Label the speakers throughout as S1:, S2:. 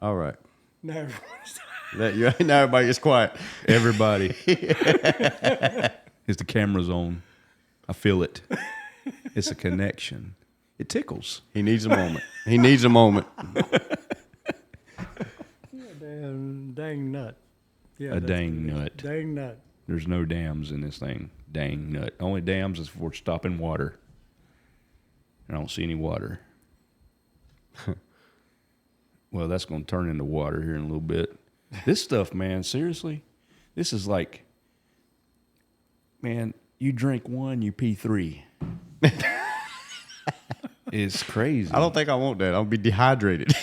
S1: All right.
S2: No.
S1: Now everybody gets quiet.
S3: Everybody. Is the camera's on? I feel it. It's a connection. It tickles.
S1: He needs a moment. He needs a moment.
S2: Dang nut. Yeah,
S3: A
S2: that's
S3: dang
S2: what it is.
S3: nut.
S2: Dang nut.
S3: There's no dams in this thing. Dang nut. Only dams is for stopping water. And I don't see any water. Well, that's going to turn into water here in a little bit. This stuff, man, seriously, this is like, man, you drink one, you pee three. It's crazy.
S1: I don't think I want that. I'll be dehydrated.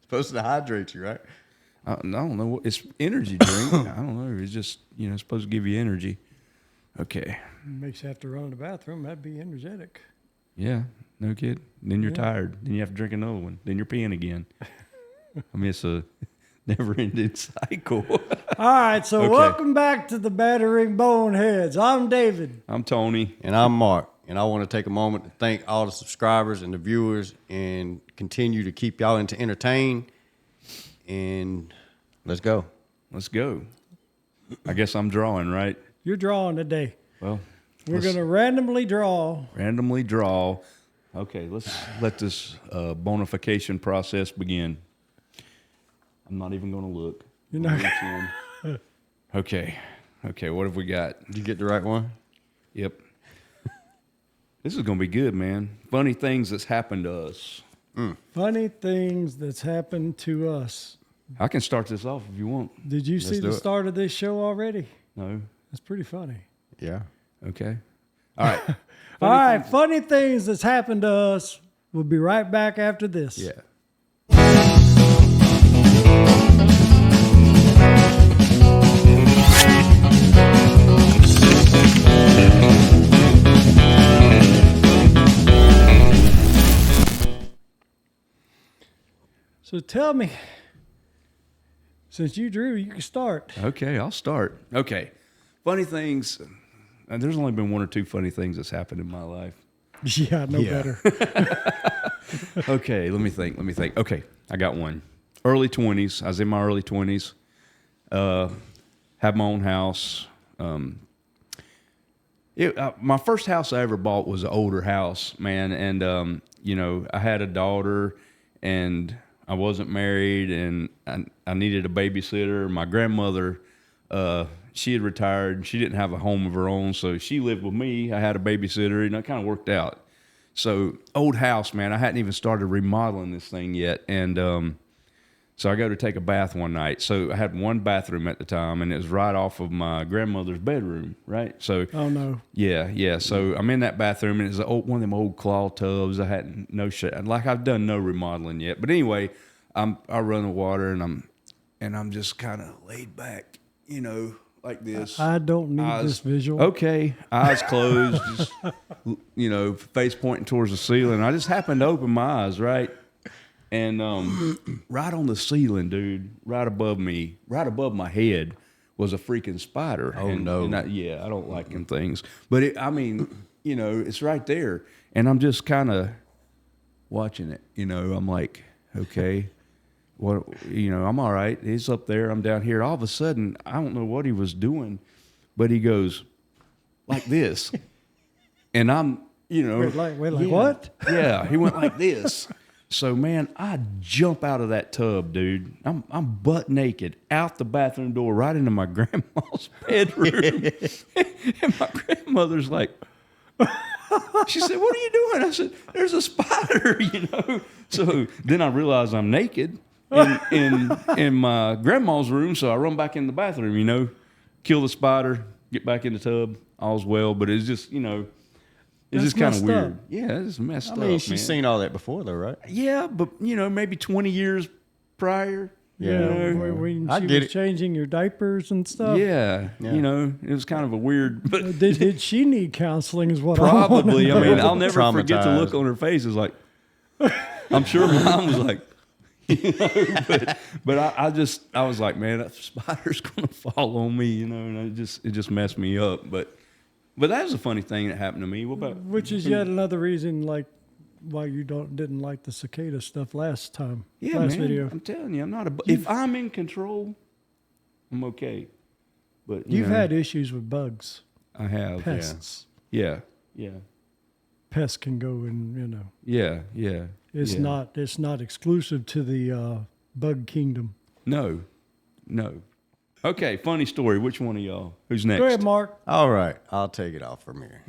S1: Supposed to hydrate you, right?
S3: I don't know. It's energy drink. I don't know. It's just, it's supposed to give you energy. Okay.
S2: Makes you have to run to the bathroom. That'd be energetic.
S3: Yeah. No kid. Then you're
S2: Yeah.
S3: tired. Then you have to drink another one. Then you're peeing again. I mean, it's a never-ending cycle.
S2: All right, so
S3: Okay.
S2: welcome back to the Battering Boneheads. I'm David.
S3: I'm Tony.
S1: And I'm Mark. And I want to take a moment to thank all the subscribers and the viewers and continue to keep y'all entertained. And let's go.
S3: Let's go. I guess I'm drawing, right?
S2: You're drawing today.
S3: Well,
S2: We're
S3: let's
S2: going to randomly draw.
S3: randomly draw. Okay, let's let this bonification process begin. I'm not even going to look.
S2: You're not-
S3: Reach in. Okay. Okay, what have we got?
S1: Did you get the right one?
S3: Yep. This is going to be good, man. Funny things that's happened to us.
S2: Funny things that's happened to us.
S3: I can start this off if you want.
S2: Did you see
S1: do
S2: the
S1: it.
S2: start of this show already?
S3: No?
S2: That's pretty funny.
S1: Yeah.
S3: Okay. All right.
S2: All right, funny things that's happened to us. We'll be right back after this.
S3: Yeah.
S2: So tell me, since you drew, you can start.
S3: Okay, I'll start. Okay. Funny things. And there's only been one or two funny things that's happened in my life.
S2: Yeah, I know better.
S3: Okay, let me think. Okay, I got one. Early 20s. I was in my early 20s. Had my own house. My first house I ever bought was an older house, man. And, I had a daughter and I wasn't married and I needed a babysitter. My grandmother, she had retired. She didn't have a home of her own, so she lived with me. I had a babysitter, and it kind of worked out. So old house, man. I hadn't even started remodeling this thing yet, and so I go to take a bath one night. So I had one bathroom at the time, and it was right off of my grandmother's bedroom, right? So
S2: Oh, no.
S3: yeah. So I'm in that bathroom, and it's one of them old claw tubs. I hadn't I've done no remodeling yet. But anyway, I run the water, and I'm just kind of laid back, like this.
S2: I don't need this visual.
S3: Okay, eyes closed, just, face pointing towards the ceiling. I just happened to open my eyes, right? And right on the ceiling, dude, right above me, right above my head, was a freaking spider.
S1: Oh, no.
S3: I don't like them things. But, it's right there. And I'm just kind of watching it. I'm like, okay. What I'm all right. He's up there. I'm down here. All of a sudden, I don't know what he was doing, but he goes like this, and I'm,
S2: Wait, like
S3: yeah,
S2: what?
S3: Yeah, he went like this. So man, I jump out of that tub, dude. I'm butt naked out the bathroom door, right into my grandma's bedroom, and my grandmother's like. She said, "What are you doing?" I said, "There's a spider," So then I realized I'm naked in my grandma's room. So I run back in the bathroom, kill the spider, get back in the tub. All's well, but it's just, it's
S2: That's
S3: just kind
S2: messed
S3: of weird.
S2: up.
S3: Yeah, it's messed up.
S1: I mean, she's
S3: man.
S1: seen all that before, though, right?
S3: Yeah, but maybe 20 years prior.
S1: Yeah.
S2: When
S1: I
S2: she
S1: get
S2: was
S1: it.
S2: changing your diapers and stuff.
S3: Yeah, it was kind of a weird, but
S2: Did she need counseling? Is what I want to
S3: probably. I
S2: know.
S3: mean, I'll never forget the
S1: Traumatized.
S3: look on her face. It's like, I'm sure mom was like, but I was like, man, that spider's gonna fall on me, and it just messed me up. But that was a funny thing that happened to me. What about?
S2: Which is yet another reason, like, why you didn't like the cicada stuff last time.
S3: Yeah,
S2: last
S3: man.
S2: video.
S3: I'm telling you, I'm not if I'm in control, I'm okay. But
S2: You've had issues with bugs,
S3: I have.
S2: pests.
S3: Yeah.
S2: Pests can go and
S3: Yeah.
S2: it's
S3: Yeah.
S2: not exclusive to the bug kingdom.
S3: No. Okay, funny story. Which one of y'all? Who's next?
S2: Go ahead, Mark.
S1: All right, I'll take it off from here.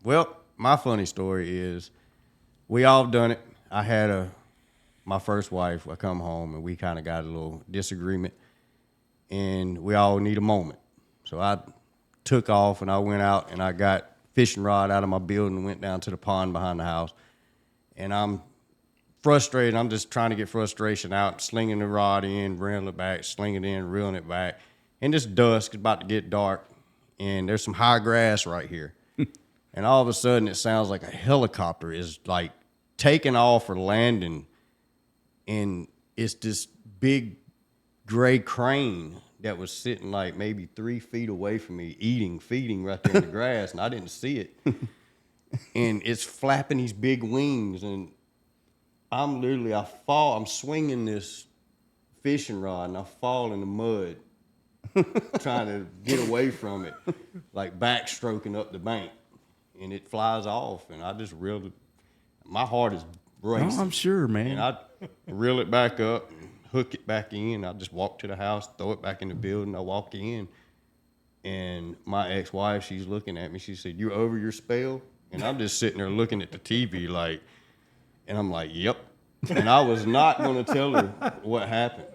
S1: Well, my funny story is we all done it. I had my first wife. I come home and we kind of got a little disagreement, and we all need a moment. So I took off and I went out and I got fishing rod out of my building and went down to the pond behind the house. And I'm frustrated. I'm just trying to get frustration out, slinging the rod in, reeling it back, slinging it in, reeling it back. And it's dusk. It's about to get dark. And there's some high grass right here. And all of a sudden, it sounds like a helicopter is like taking off or landing. And it's this big gray crane that was sitting like maybe 3 feet away from me, feeding right there in the grass. And I didn't see it. And it's flapping these big wings. And I fall, I'm swinging this fishing rod and I fall in the mud trying to get away from it, like backstroking up the bank, and it flies off and I just reeled it. My heart is racing.
S3: Oh, I'm sure, man.
S1: And I reel it back up and hook it back in. I just walk to the house, throw it back in the building. I walk in and my ex-wife, she's looking at me. She said, "You over your spell?" And I'm just sitting there looking at the TV like, and I'm like, "Yep." And I was not going to tell her what happened.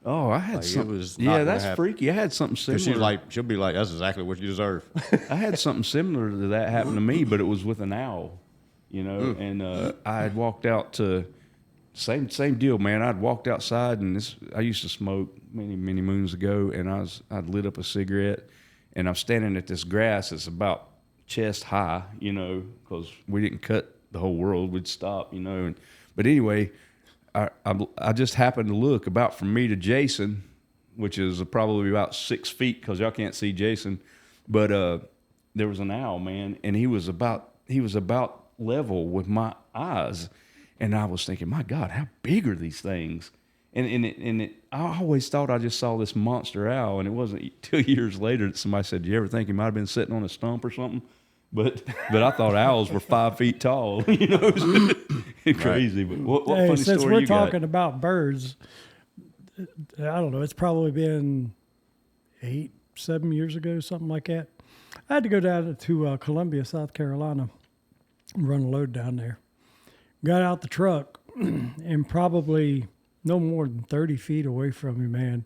S3: Oh, I had
S1: Like, it
S3: something.
S1: was not
S3: Yeah,
S1: gonna
S3: that's
S1: happen.
S3: freaky. I had something similar.
S1: Because she'll be like, "That's exactly what you deserve."
S3: I had something similar to that happen to me, but it was with an owl, And I had walked out to same deal, man. I'd walked outside, and I used to smoke many moons ago, and I'd lit up a cigarette, and I'm standing at this grass that's about chest high, because we didn't cut the whole world. We'd stop, But anyway, I just happened to look about from me to Jason, which is probably about 6 feet, because y'all can't see Jason. But there was an owl, man, and he was about level with my eyes, and I was thinking, my God, how big are these things? And I always thought I just saw this monster owl, and it wasn't 2 years later that somebody said, "Do you ever think he might have been sitting on a stump or something?" But I thought owls were 5 feet tall, crazy. But what
S2: Hey,
S3: funny
S2: since
S3: story
S2: we're
S3: you got?
S2: talking about birds, I don't know. It's probably been 7 years ago, something like that. I had to go down to Columbia, South Carolina, and run a load down there. Got out the truck, and probably no more than 30 feet away from me, man,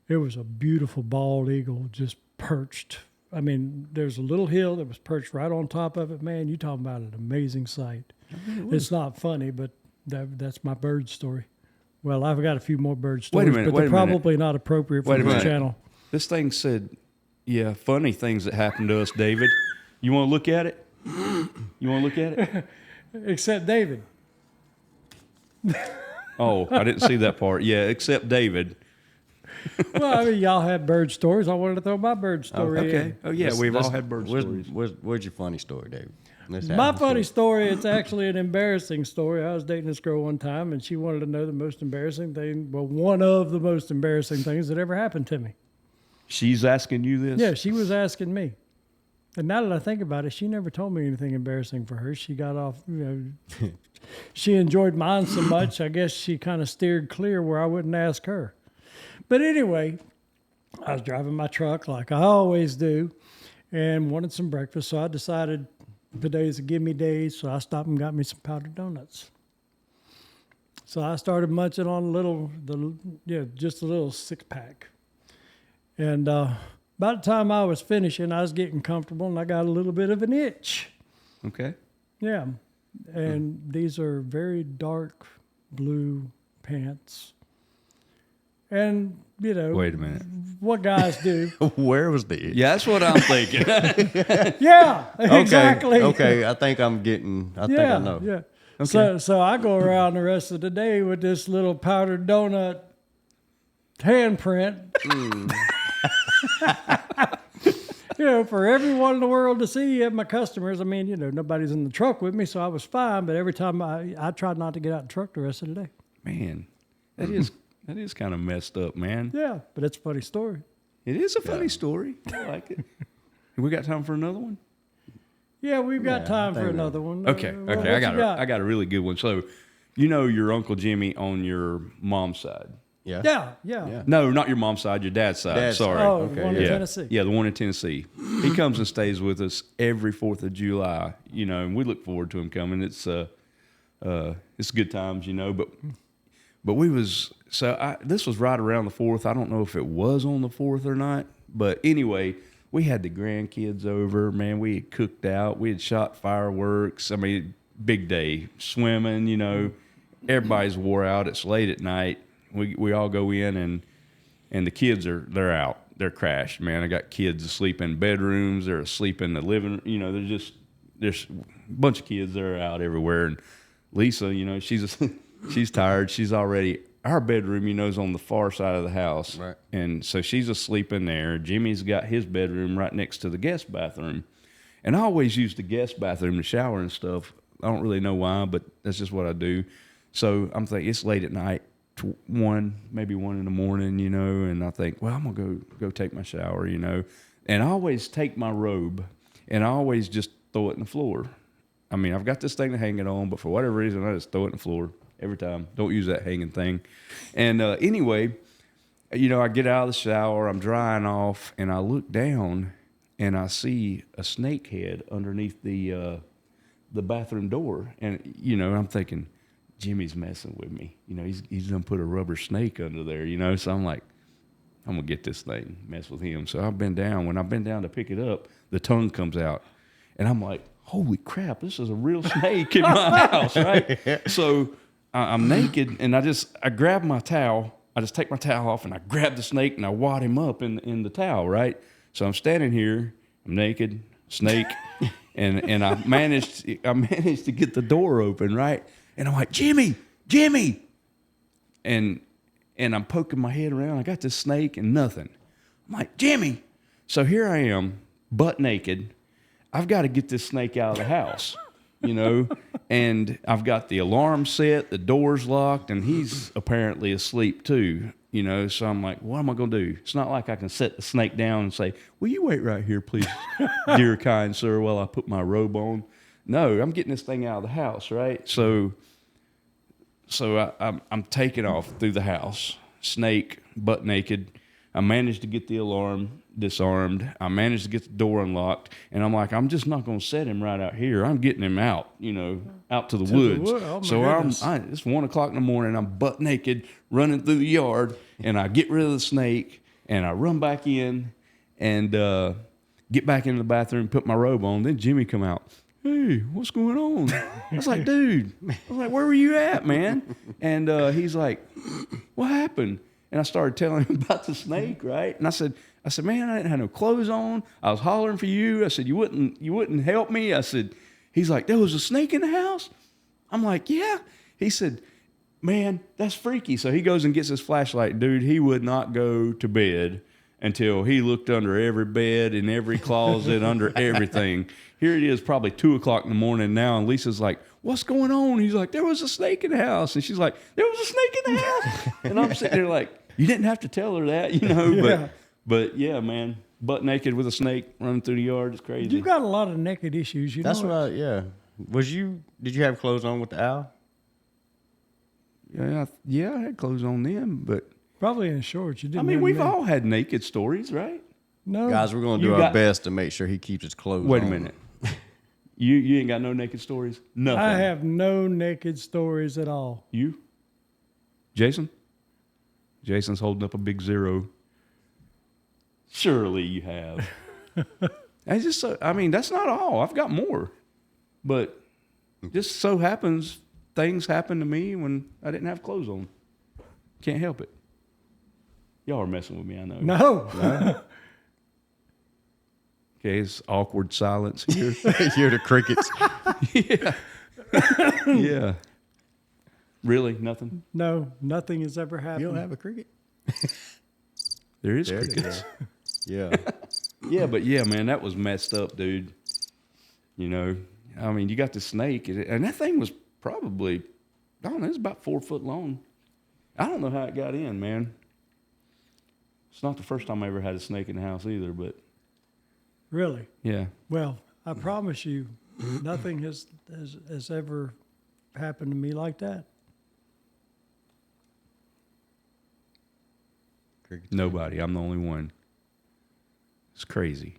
S2: it was a beautiful bald eagle just perched. I mean, there's a little hill that was perched right on top of it, man. You talking about an amazing sight. It's not funny, but that's my bird story. Well, I've got a few more bird stories, but they're probably not appropriate for this channel.
S3: This thing said, "Yeah, funny things that happened to us, David." You want to look at it?
S2: Except David.
S3: Oh, I didn't see that part. Yeah, except David.
S2: Well, I mean, y'all had bird stories. I wanted to throw my bird story
S3: Okay.
S2: in.
S3: Oh, yeah, we've all had bird stories.
S1: Where's your funny story, David?
S2: My funny story, it's actually an embarrassing story. I was dating this girl one time, and she wanted to know the most embarrassing thing, well, one of the most embarrassing things that ever happened to me.
S3: She's asking you this?
S2: Yeah, she was asking me. And now that I think about it, she never told me anything embarrassing for her. She got off, she enjoyed mine so much, I guess she kind of steered clear where I wouldn't ask her. But anyway, I was driving my truck like I always do and wanted some breakfast. So I decided today's a give me day. So I stopped and got me some powdered donuts. So I started munching on just a little 6-pack. And by the time I was finishing, I was getting comfortable and I got a little bit of an itch.
S3: Okay.
S2: Yeah. And these are very dark blue pants. And,
S3: Wait a minute.
S2: what guys do.
S1: Where was the itch?
S3: Yeah, that's what I'm thinking.
S2: Yeah, exactly.
S1: Okay, I think I know.
S2: Yeah.
S3: Okay.
S2: So I go around the rest of the day with this little powdered donut handprint. for everyone in the world to see at my customers. I mean, nobody's in the truck with me, so I was fine. But every time I tried not to get out in the truck the rest of the day.
S3: Man, that is kind of messed up, man.
S2: Yeah, but it's a funny story.
S3: It is a funny story. I like it. We got time for another one?
S2: Yeah, we've got
S1: Yeah,
S2: time
S1: I
S2: for
S1: think
S2: another one.
S3: Okay,
S2: What
S3: okay.
S2: you
S3: I got a really good one. So, your Uncle Jimmy on your mom's side.
S1: Yeah.
S2: Yeah.
S3: No, not your mom's side, your dad's side.
S1: Dad's
S3: Sorry.
S1: side.
S2: Oh,
S1: Okay,
S2: one in
S1: yeah.
S2: Tennessee.
S3: Yeah, the one in Tennessee. He comes and stays with us every 4th of July, and we look forward to him coming. It's good times, but this was right around the 4th. I don't know if it was on the 4th or not, but anyway, we had the grandkids over, man. We had cooked out, we had shot fireworks. I mean, big day, swimming, everybody's wore out. It's late at night. We all go in and the kids they're out. They're crashed, man. I got kids asleep in bedrooms. They're asleep in the living. There's a bunch of kids that are out everywhere. And Lisa, she's tired. She's already. Our bedroom, is on the far side of the house,
S1: Right.
S3: And so she's asleep in there. Jimmy's got his bedroom right next to the guest bathroom, and I always use the guest bathroom to shower and stuff. I don't really know why, but that's just what I do. So I'm thinking it's late at night. Maybe 1 in the morning, and I think, well, I'm gonna go take my shower, and I always take my robe and I always just throw it in the floor. I mean, I've got this thing to hang it on, but for whatever reason, I just throw it in the floor every time. Don't use that hanging thing. And anyway, I get out of the shower, I'm drying off, and I look down and I see a snake head underneath the bathroom door, and I'm thinking, Jimmy's messing with me. He's gonna put a rubber snake under there, so I'm like, I'm gonna get this thing, mess with him. So when I've been down to pick it up, the tongue comes out, and I'm like, holy crap, this is a real snake in my house, right? So I'm naked, and I grab my towel, I just take my towel off, and I grab the snake, and I wad him up in the towel, right? So I'm standing here, I'm naked, snake, and I managed to get the door open, right? And I'm like, Jimmy, and I'm poking my head around. I got this snake and nothing. I'm like, Jimmy. So here I am, butt naked. I've got to get this snake out of the house, and I've got the alarm set, the door's locked, and he's apparently asleep too, So I'm like, what am I going to do? It's not like I can set the snake down and say, will you wait right here, please, dear kind sir, while I put my robe on? No, I'm getting this thing out of the house, right? So I'm taking off through the house, snake, butt naked. I managed to get the alarm disarmed. I managed to get the door unlocked, and I'm like, I'm just not going to set him right out here. I'm getting him out, out to the woods.
S2: Oh, my
S3: So
S2: goodness.
S3: it's 1 o'clock in the morning. I'm butt naked, running through the yard, and I get rid of the snake, and I run back in, and get back into the bathroom, put my robe on. Then Jimmy come out. Hey, what's going on? I was like, dude, where were you at, man? And he's like, what happened? And I started telling him about the snake, right? And I said, man, I didn't have no clothes on. I was hollering for you. I said, you wouldn't help me. I said, he's like, there was a snake in the house? I'm like, yeah. He said, man, that's freaky. So he goes and gets his flashlight. Dude, he would not go to bed until he looked under every bed, in every closet, under everything. Here it is, probably 2 o'clock in the morning now, and Lisa's like, what's going on? He's like, there was a snake in the house. And she's like, there was a snake in the house. And I'm sitting there like, you didn't have to tell her that,
S2: Yeah.
S3: But yeah, man, butt naked with a snake running through the yard is crazy.
S2: You've got a lot of naked issues.
S1: That's what did you have clothes on with the owl?
S3: Yeah, I had clothes on then, but
S2: Probably in shorts. You didn't.
S3: I mean,
S2: have
S3: we've
S2: many.
S3: all had naked stories, right?
S2: No.
S1: Guys, we're going to
S3: You
S1: do our
S3: got-
S1: best to make sure he keeps his clothes on.
S3: Wait a minute. You ain't got no naked stories? Nothing.
S2: I have no naked stories at all.
S3: You? Jason? Jason's holding up a big 0. Surely you have. It's just so, I mean, that's not all. I've got more. But just so happens things happen to me when I didn't have clothes on. Can't help it. Y'all are messing with me, I know.
S2: No.
S3: Okay, it's awkward silence here.
S1: Hear the crickets.
S3: Yeah. Really? Nothing?
S2: No, nothing has ever happened.
S1: You don't have a cricket?
S3: There is
S1: There it
S3: crickets.
S1: is. Yeah.
S3: Yeah, but yeah, man, that was messed up, dude. You know, I mean, you got the snake, and that thing was probably, I don't know, it's about 4 foot long. I don't know how it got in, man. It's not the first time I ever had a snake in the house either, but
S2: Really?
S3: yeah.
S2: Well, I promise you, nothing has ever happened to me like that.
S1: Cricket.
S3: Nobody. I'm the only one. It's crazy.